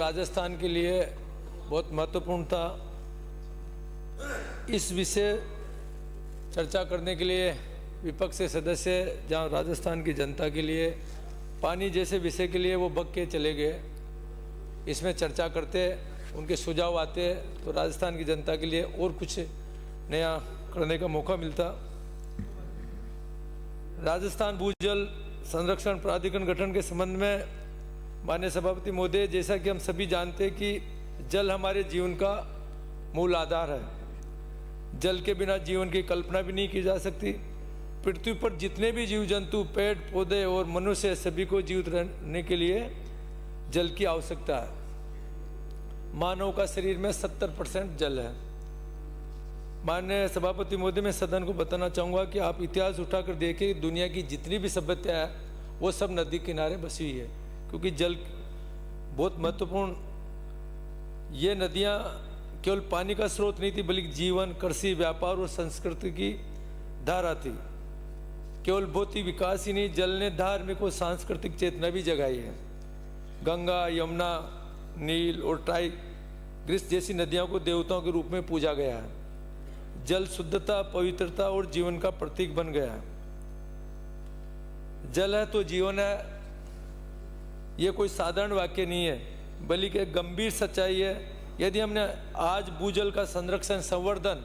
राजस्थान के लिए बहुत महत्वपूर्ण था। इस विषय चर्चा करने के लिए विपक्ष के सदस्य जहां राजस्थान की जनता के लिए पानी जैसे विषय के लिए वो बग के चले गए, इसमें चर्चा करते उनके सुझाव आते तो राजस्थान की जनता के लिए और कुछ नया करने का मौका मिलता। राजस्थान भूजल संरक्षण प्राधिकरण गठन के संबंध में माननीय सभापति महोदय, जैसा कि हम सभी जानते हैं कि जल हमारे जीवन का मूल आधार है। जल के बिना जीवन की कल्पना भी नहीं की जा सकती। पृथ्वी पर जितने भी जीव जंतु, पेड़ पौधे और मनुष्य, सभी को जीवित रहने के लिए जल की आवश्यकता है। मानव का शरीर में 70% जल है। माननीय सभापति महोदय, मैं सदन को बताना चाहूँगा कि आप इतिहास उठाकर देखें, दुनिया की जितनी भी सभ्यता है वो सब नदी किनारे बसी हुई है, क्योंकि जल बहुत महत्वपूर्ण। ये नदियाँ केवल पानी का स्रोत नहीं थी, बल्कि जीवन, कृषि, व्यापार और संस्कृति की धारा थी। केवल भौतिक विकास ही नहीं, जल ने धार्मिक और सांस्कृतिक चेतना भी जगाई है। गंगा, यमुना, नील और टाइग्रिस जैसी नदियों को देवताओं के रूप में पूजा गया है। जल शुद्धता, पवित्रता और जीवन का प्रतीक बन गया है। जल है तो जीवन है, ये कोई साधारण वाक्य नहीं है, बल्कि एक गंभीर सच्चाई है। यदि हमने आज भूजल का संरक्षण, संवर्धन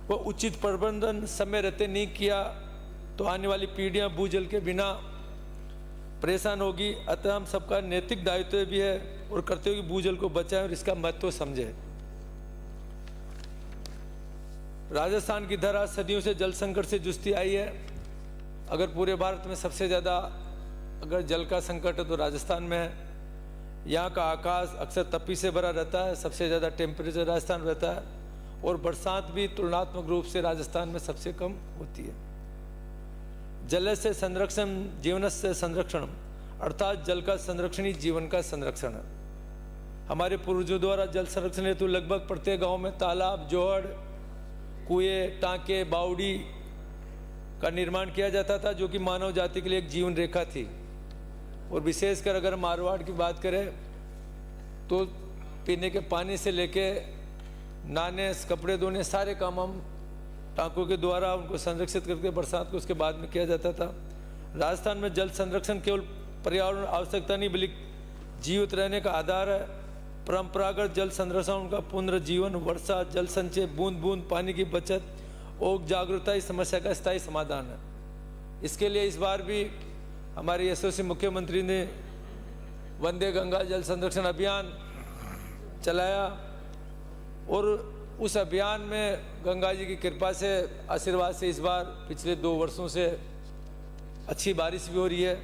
व उचित प्रबंधन समय रहते नहीं किया तो आने वाली पीढ़ियां भूजल के बिना परेशान होगी। अतः हम सबका नैतिक दायित्व भी है और कर्तव्य कि भूजल को बचाएं और इसका महत्व समझें। राजस्थान की धरा सदियों से जल संकट से जूझती आई है। अगर पूरे भारत में सबसे ज़्यादा अगर जल का संकट है तो राजस्थान में है। यहाँ का आकाश अक्सर तपी से भरा रहता है, सबसे ज़्यादा टेम्परेचर राजस्थान रहता है और बरसात भी तुलनात्मक रूप से राजस्थान में सबसे कम होती है। जल से संरक्षण जीवन से संरक्षण, अर्थात जल का संरक्षण ही जीवन का संरक्षण है। हमारे पूर्वजों द्वारा जल संरक्षण हेतु लगभग प्रत्येक गाँव में तालाब, जोहड़, कुएँ, टाँके, बावड़ी का निर्माण किया जाता था, जो कि मानव जाति के लिए एक जीवन रेखा थी। और विशेषकर अगर मारवाड़ की बात करें तो पीने के पानी से लेके नहाने, कपड़े धोने, सारे काम हम टाँकों के द्वारा उनको संरक्षित करके बरसात को उसके बाद में किया जाता था। राजस्थान में जल संरक्षण केवल पर्यावरण आवश्यकता नहीं, बल्कि जीवित रहने का आधार है। परंपरागत जल संरक्षण, उनका पुनर्जीवन, वर्षा जल संचय, बूंद बूंद पानी की बचत और जागरूकता इस समस्या का स्थायी समाधान है। इसके लिए इस बार भी हमारे यशस्वी मुख्यमंत्री ने वंदे गंगा जल संरक्षण अभियान चलाया और उस अभियान में गंगा जी की कृपा से, आशीर्वाद से इस बार पिछले 2 वर्षों से अच्छी बारिश भी हो रही है।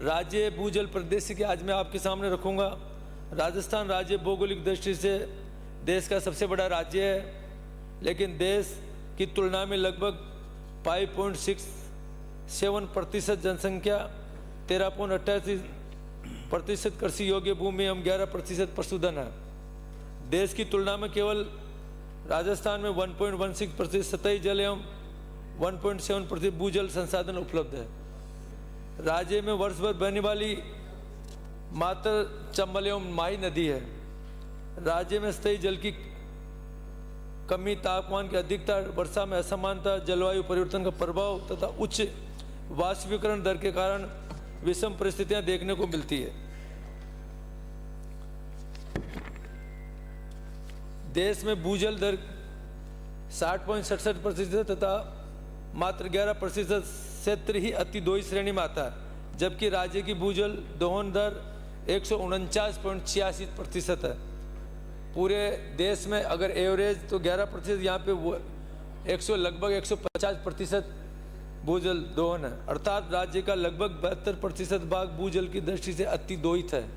राज्य भूजल प्रदेश की आज मैं आपके सामने रखूंगा। राजस्थान राज्य भौगोलिक दृष्टि से देश का सबसे बड़ा राज्य है, लेकिन देश की तुलना में लगभग 5.67% जनसंख्या, 13.88% कृषि योग्य भूमि एवं 11% पशुधन है। देश की तुलना में केवल राजस्थान में 1.16% सतही जल एवं 1.7% भूजल संसाधन उपलब्ध है। राज्य में वर्ष भर बहने वाली मात्र चंबल एवं माई नदी है। राज्य में स्थायी जल की कमी, तापमान की अधिकता, वर्षा में असमानता, जलवायु परिवर्तन का प्रभाव तथा उच्च वाष्पीकरण दर के कारण विषम परिस्थितियां देखने को मिलती है। देश में भूजल दर 60.67% तथा मात्र 11% क्षेत्र ही अति दोयी श्रेणी में आता है, जबकि राज्य की भूजल दोहन दर 149.86% है। पूरे देश में अगर एवरेज तो 11%, यहाँ पे वो लगभग 150% भूजल दोहन है, अर्थात राज्य का लगभग 72% भाग भूजल की दृष्टि से अति दोहित है,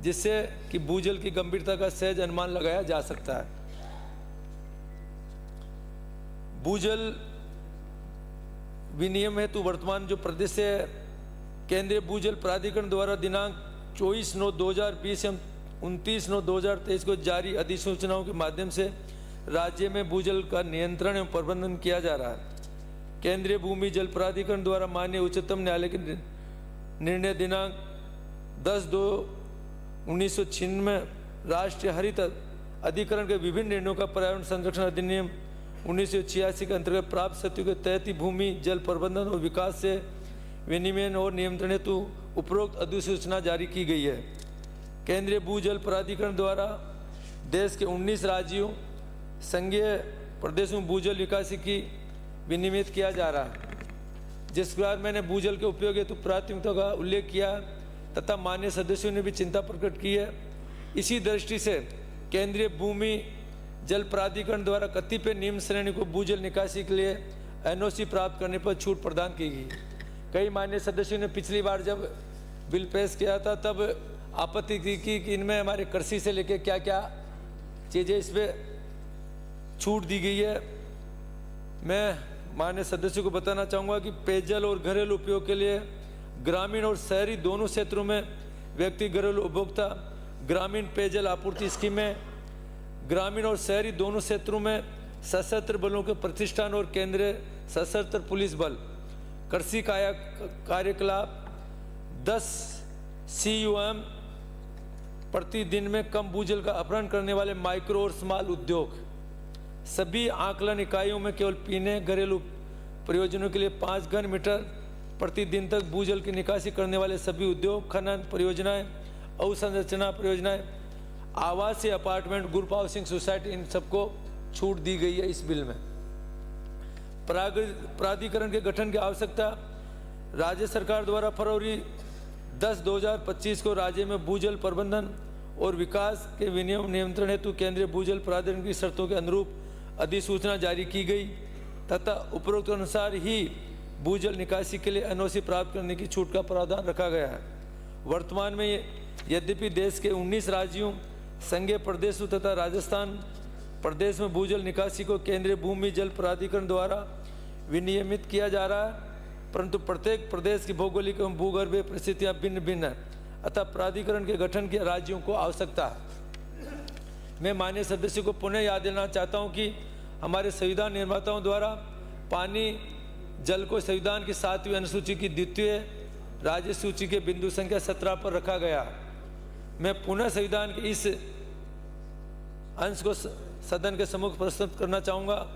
जिससे कि भूजल की गंभीरता का सहज अनुमान लगाया जा सकता है। भूजल विनियम हेतु वर्तमान जो प्रदेश से केंद्रीय भूजल प्राधिकरण द्वारा दिनांक 24/9/2020 एवं 29/9/2023 को जारी अधिसूचनाओं के माध्यम से राज्य में भूजल का नियंत्रण एवं प्रबंधन किया जा रहा है। केंद्रीय भूमि जल प्राधिकरण द्वारा माननीय उच्चतम न्यायालय के निर्णय दिनांक 10/2/1996 में राष्ट्रीय हरित अधिकरण के विभिन्न निर्णयों का पर्यावरण संरक्षण अधिनियम 1986 के अंतर्गत प्राप्त सत्यों के तहत ही भूमि जल प्रबंधन और विकास से विनियमन और नियंत्रण हेतु उपरोक्त अधिसूचना जारी की गई है। केंद्रीय भूजल प्राधिकरण द्वारा देश के 19 राज्यों संघीय प्रदेशों में भूजल निकासी की विनियमित किया जा रहा है। जिस बार मैंने भूजल के उपयोग हेतु प्राथमिकता का उल्लेख किया तथा मान्य सदस्यों ने भी चिंता प्रकट की है। इसी दृष्टि से केंद्रीय भूमि जल प्राधिकरण द्वारा कतिपय निम्न श्रेणी को भूजल निकासी के लिए एनओसी प्राप्त करने पर छूट प्रदान की गई। कई मान्य सदस्यों ने पिछली बार जब बिल पेश किया था तब आपत्ति की कि इनमें हमारे कृषि से लेकर क्या क्या चीज़ें इसमें छूट दी गई है। मैं मान्य सदस्यों को बताना चाहूँगा कि पेयजल और घरेलू उपयोग के लिए ग्रामीण और शहरी दोनों क्षेत्रों में व्यक्ति घरेलू उपभोक्ता ग्रामीण पेयजल आपूर्ति स्कीमें, ग्रामीण और शहरी दोनों क्षेत्रों में सशस्त्र बलों के प्रतिष्ठान और केंद्रीय सशस्त्र पुलिस बल, कृषि कार्यकलाप 10 CUM प्रतिदिन में कम भूजल का अपहरण करने वाले माइक्रो और स्मॉल उद्योग, सभी आकलन इकाइयों में केवल पीने घरेलू प्रयोजनों के लिए 5 घन मीटर प्रतिदिन तक भूजल की निकासी करने वाले सभी उद्योग, खनन परियोजनाएं, अवसंरचना परियोजनाएं, आवासीय अपार्टमेंट, ग्रुप हाउसिंग सोसाइटी, इन सबको छूट दी गई है इस बिल में। प्राधिकरण के गठन की आवश्यकता राज्य सरकार द्वारा फरवरी 10/2025 को राज्य में भूजल प्रबंधन और विकास के विनियम नियंत्रण हेतु केंद्रीय भूजल प्राधिकरण की शर्तों के अनुरूप अधिसूचना जारी की गई तथा उपरोक्त अनुसार ही भूजल निकासी के लिए एनओसी प्राप्त करने की छूट का प्रावधान रखा गया है। वर्तमान में यद्यपि देश के 19 राज्यों संघीय प्रदेशों तथा राजस्थान प्रदेश में भूजल निकासी को केंद्रीय भूमि जल प्राधिकरण द्वारा विनियमित किया जा रहा है, परंतु प्रत्येक प्रदेश की भौगोलिक एवं भूगर्भीय परिस्थितियां भिन्न भिन्न है, अतः प्राधिकरण के गठन की राज्यों को आवश्यकता है। मैं माननीय सदस्यों को पुनः याद दिलाना चाहता हूं कि हमारे संविधान निर्माताओं द्वारा पानी जल को संविधान की 7वीं अनुसूची की द्वितीय राज्य सूची के बिंदु संख्या 17 पर रखा गया। मैं पुनः संविधान के इस अंश को सदन के सम्मुख प्रस्तुत करना चाहूँगा।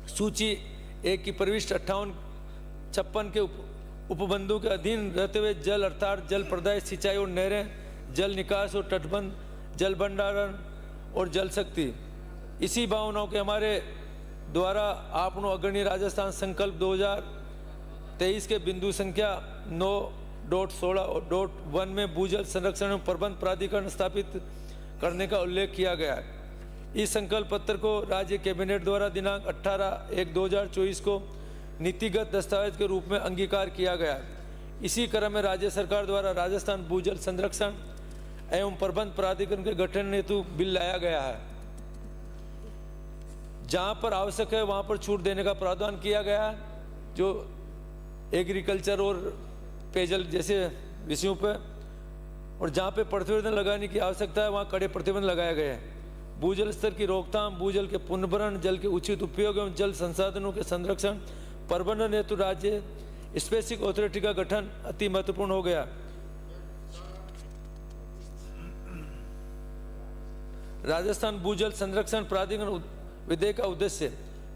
सूची 1 की प्रविष्ट 58-56 के उपबंधों के अधीन रहते हुए जल अर्थात जल प्रदाय, सिंचाई और नहरें, जल निकास और तटबंध, जल भंडारण और जल शक्ति, इसी भावनाओं के हमारे द्वारा आपनो अग्रणी राजस्थान संकल्प 2023 के बिंदु संख्या 9.16.1 में भूजल संरक्षण एवं प्रबंध प्राधिकरण स्थापित करने का उल्लेख किया गया है। इस संकल्प पत्र को राज्य कैबिनेट द्वारा दिनांक 18/1/2024 को नीतिगत दस्तावेज के रूप में अंगीकार किया गया है। इसी क्रम में राज्य सरकार द्वारा राजस्थान भूजल संरक्षण एवं प्रबंध प्राधिकरण के गठन हेतु बिल लाया गया है। जहां पर आवश्यक है वहां पर छूट देने का प्रावधान किया गया है, जो एग्रीकल्चर और पेयजल जैसे विषयों पर, और जहां पे प्रतिबंध लगाने की आवश्यकता है वहां कड़े प्रतिबंध लगाए गए हैं। भूजल स्तर की रोकथाम, भूजल के पुनर्भरण, जल के उचित उपयोग एवं जल संसाधनों के संरक्षण प्रबंधन हेतु राज्य स्पेसिफिक अथॉरिटी का गठन अति महत्वपूर्ण हो गया। राजस्थान भूजल संरक्षण प्राधिकरण विधेयक का उद्देश्य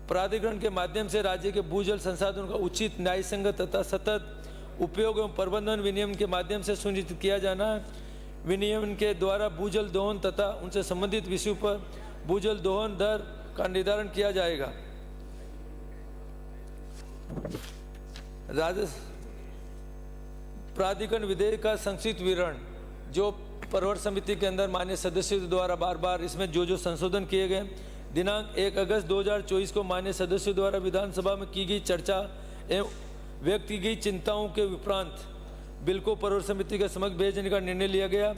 प्राधिकरण के माध्यम से राज्य के भूजल संसाधनों का उचित, न्यायसंगत तथा सतत उपयोग एवं प्रबंधन विनियमन के माध्यम से सुनिश्चित किया जाना है। विनियमन के द्वारा भूजल दोहन तथा उनसे संबंधित विषयों पर भूजल दोहन दर का निर्धारण किया जाएगा। प्राधिकरण विधेयक का संक्षिप्त विवरण, जो प्रवर समिति के अंदर मान्य सदस्यों द्वारा बार बार इसमें जो संशोधन किए गए, दिनांक 1 अगस्त 2024 को मान्य सदस्यों द्वारा विधानसभा में की गई चर्चा एवं व्यक्त की गई चिंताओं के उपरांत बिल को प्रवर समिति के समक्ष भेजने का निर्णय लिया गया।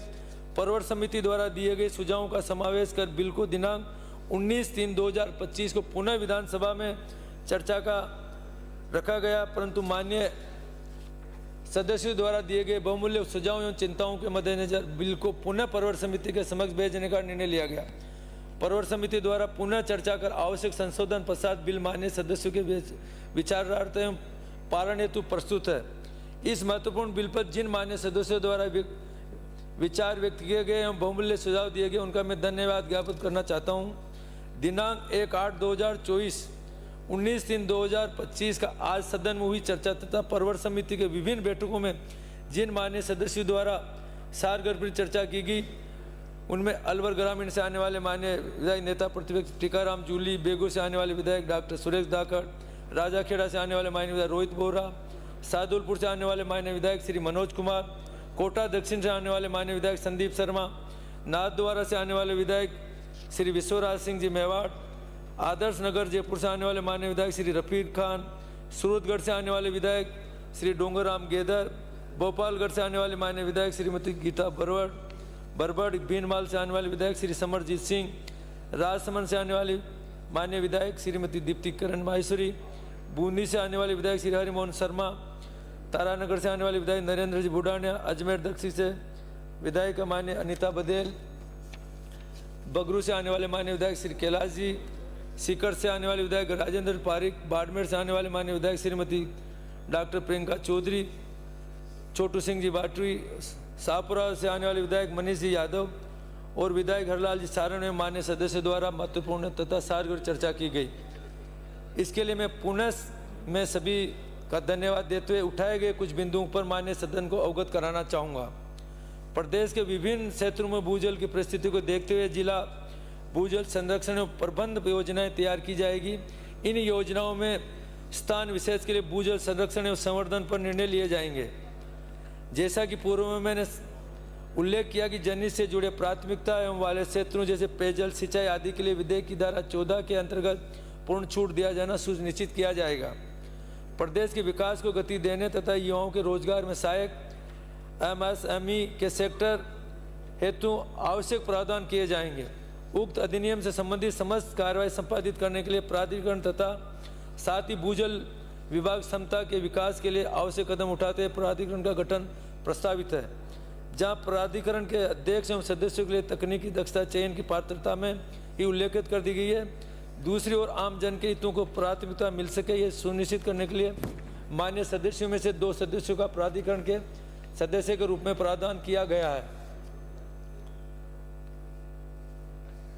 प्रवर समिति द्वारा दिए गए सुझावों का समावेश कर बिल को दिनांक 19/3/2025 को पुनः विधानसभा में चर्चा का रखा गया, परंतु मान्य सदस्यों द्वारा दिए गए बहुमूल्य सुझावों एवं चिंताओं के मद्देनजर बिल को पुनः प्रवर समिति के समक्ष भेजने का निर्णय लिया गया। प्रवर समिति द्वारा पुनः चर्चा कर आवश्यक संशोधन पश्चात बिल मान्य सदस्यों के विचारार्थ एवं पालन हेतु प्रस्तुत है। इस महत्वपूर्ण बिल पर जिन मान्य सदस्यों द्वारा विचार व्यक्त किए गए एवं बहुमूल्य सुझाव दिए गए उनका मैं धन्यवाद ज्ञापित करना चाहता हूं। दिनांक 1/8/2024 19/3/2025 का आज सदन में हुई चर्चा तथा परवर समिति के विभिन्न बैठकों में जिन मान्य सदस्यों द्वारा सारगर्भित चर्चा की गई उनमें अलवर ग्रामीण से आने वाले मान्य विधायक नेता प्रतिपक्ष टीकाराम जूली, बेगू से आने वाले विधायक डॉक्टर सुरेश धाकड़, राजाखेड़ा से आने वाले मान्य विधायक रोहित बोहरा, सादुलपुर से आने वाले मान्य विधायक श्री मनोज कुमार, कोटा दक्षिण से आने वाले मान्य विधायक संदीप शर्मा, नाथद्वारा से आने वाले विधायक श्री विश्वराज सिंह जी मेवाड़, आदर्श नगर जयपुर से आने वाले मान्य विधायक श्री रफीक खान, सूरतगढ़ से आने वाले विधायक श्री डोंगरराम गेदर, भोपालगढ़ से आने वाले मान्य विधायक श्रीमती गीता बरबड़, भीनमाल से आने वाले विधायक श्री समरजीत सिंह, राजसमंद से आने वाले मान्य विधायक श्रीमती दीप्ति किरण माहेश्वरी, बूंदी से आने वाले विधायक श्री हरिमोहन शर्मा, तारानगर से आने वाले विधायक नरेंद्र जी बुडानिया, अजमेर दक्षिण से विधायक मान्य अनीता बदेल, बगरू से आने वाले मान्य विधायक श्री कैलाश जी, सीकर से आने वाले विधायक राजेंद्र पारिक, बाड़मेर से आने वाले मान्य विधायक श्रीमती डॉक्टर प्रियंका चौधरी, छोटू सिंह जी बाटवी, शाहपुरा से आने वाले विधायक मनीष जी यादव और विधायक हरलाल जी सारण में मान्य सदस्य द्वारा महत्वपूर्ण तथा सारगर चर्चा की गई। इसके लिए मैं पुनः सभी का धन्यवाद देते हुए उठाए गए कुछ बिंदुओं पर मान्य सदन को अवगत कराना चाहूँगा। प्रदेश के विभिन्न क्षेत्रों में भूजल की परिस्थिति को देखते हुए जिला भूजल संरक्षण एवं प्रबंध योजनाएं तैयार की जाएगी। इन योजनाओं में स्थान विशेष के लिए भूजल संरक्षण एवं संवर्धन पर निर्णय लिए जाएंगे। जैसा कि पूर्व में मैंने उल्लेख किया कि जनहित से जुड़े प्राथमिकता एवं वाले क्षेत्रों जैसे पेयजल सिंचाई आदि के लिए विधेयक की धारा 14 के अंतर्गत पूर्ण छूट दिया जाना सुनिश्चित किया जाएगा। प्रदेश के विकास को गति देने तथा युवाओं के रोजगार में सहायक MSME के सेक्टर हेतु आवश्यक प्रावधान किए जाएंगे। उक्त अधिनियम से संबंधित समस्त कार्रवाई संपादित करने के लिए प्राधिकरण तथा साथ ही भूजल विभाग क्षमता के विकास के लिए आवश्यक कदम उठाते हुए प्राधिकरण का गठन प्रस्तावित है, जहां प्राधिकरण के अध्यक्ष एवं सदस्यों के लिए तकनीकी दक्षता चयन की पात्रता में ही उल्लेखित कर दी गई है। दूसरी ओर आम जन के हितों को प्राथमिकता मिल सके ये सुनिश्चित करने के लिए मान्य सदस्यों में से 2 सदस्यों का प्राधिकरण के सदस्य के रूप में प्रावधान किया गया है।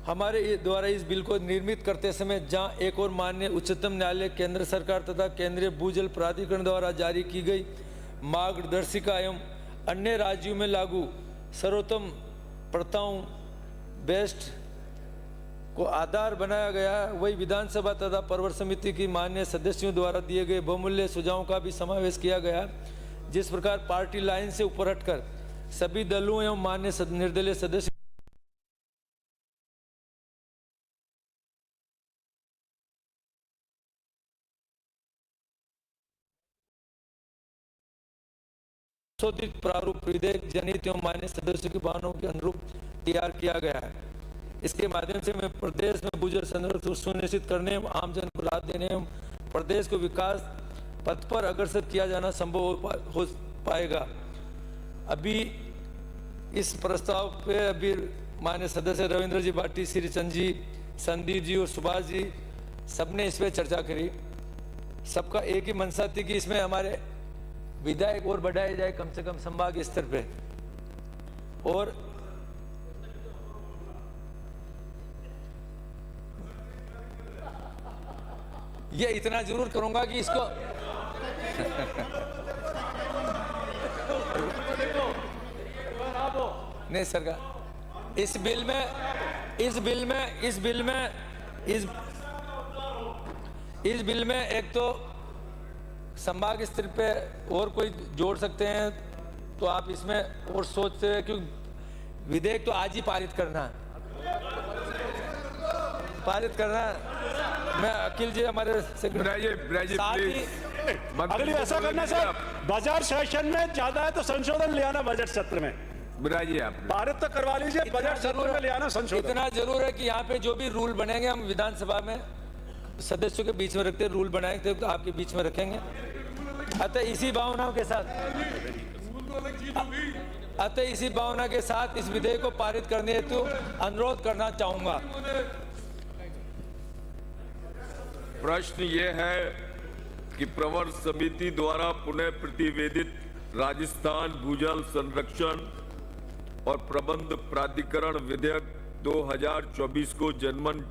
हमारे द्वारा इस बिल को निर्मित करते समय जहां एक और मान्य उच्चतम न्यायालय, केंद्र सरकार तथा केंद्रीय भूजल प्राधिकरण द्वारा जारी की गई मार्गदर्शिका एवं अन्य राज्यों में लागू सर्वोत्तम प्रथाओं बेस्ट को आधार बनाया गया है, वही विधानसभा तथा परवर समिति की मान्य सदस्यों द्वारा दिए गए बहुमूल्य सुझावों का भी समावेश किया गया है। जिस प्रकार पार्टी लाइन से ऊपर हटकर सभी दलों एवं मान्य निर्दलीय सदस्य संशोधित प्रारूप विधेयक जनहित एवं मान्य सदस्यों की भावनाओं के अनुरूप तैयार किया गया है। इसके माध्यम से मैं प्रदेश में भूजल संरक्षण सुनिश्चित करने एवं आमजन को राहत देने एवं प्रदेश को विकास पथ पर अग्रसर किया जाना संभव हो पाएगा। अभी इस प्रस्ताव पे अभी माननीय सदस्य रविंद्र जी भाटी, श्री चंद जी, संदीप जी और सुभाष जी सबने इस पे चर्चा करी। सबका एक ही मंशा थी कि इसमें हमारे विधायक और बढ़ाए जाए कम से कम संभाग स्तर पे। और ये इतना जरूर करूंगा कि इसको नहीं सरकार इस बिल में एक तो संभाग स्तर पे और कोई जोड़ सकते हैं, तो आप इसमें और सोचते हैं क्योंकि विधेयक तो आज ही पारित करना है। मैं अखिल जी हमारे अगली ऐसा करना सर, बजट सेशन में ज्यादा है तो संशोधन ले आना बजट सत्र में। आप पारित तो करवा लीजिए, बजट सत्र में ले आना संशोधन। इतना जरूर है कि यहाँ पे जो भी रूल बनेंगे हम विधानसभा में सदस्यों के बीच में रखते रूल बनाएंगे तो आपके बीच में रखेंगे। अतः इसी भावनाओं के साथ इस विधेयक को पारित करने हेतु अनुरोध करना चाहूंगा। प्रश्न ये है कि प्रवर समिति द्वारा पुनः प्रतिवेदित राजस्थान भूजल संरक्षण और प्रबंध प्राधिकरण विधेयक 2024 को जनमत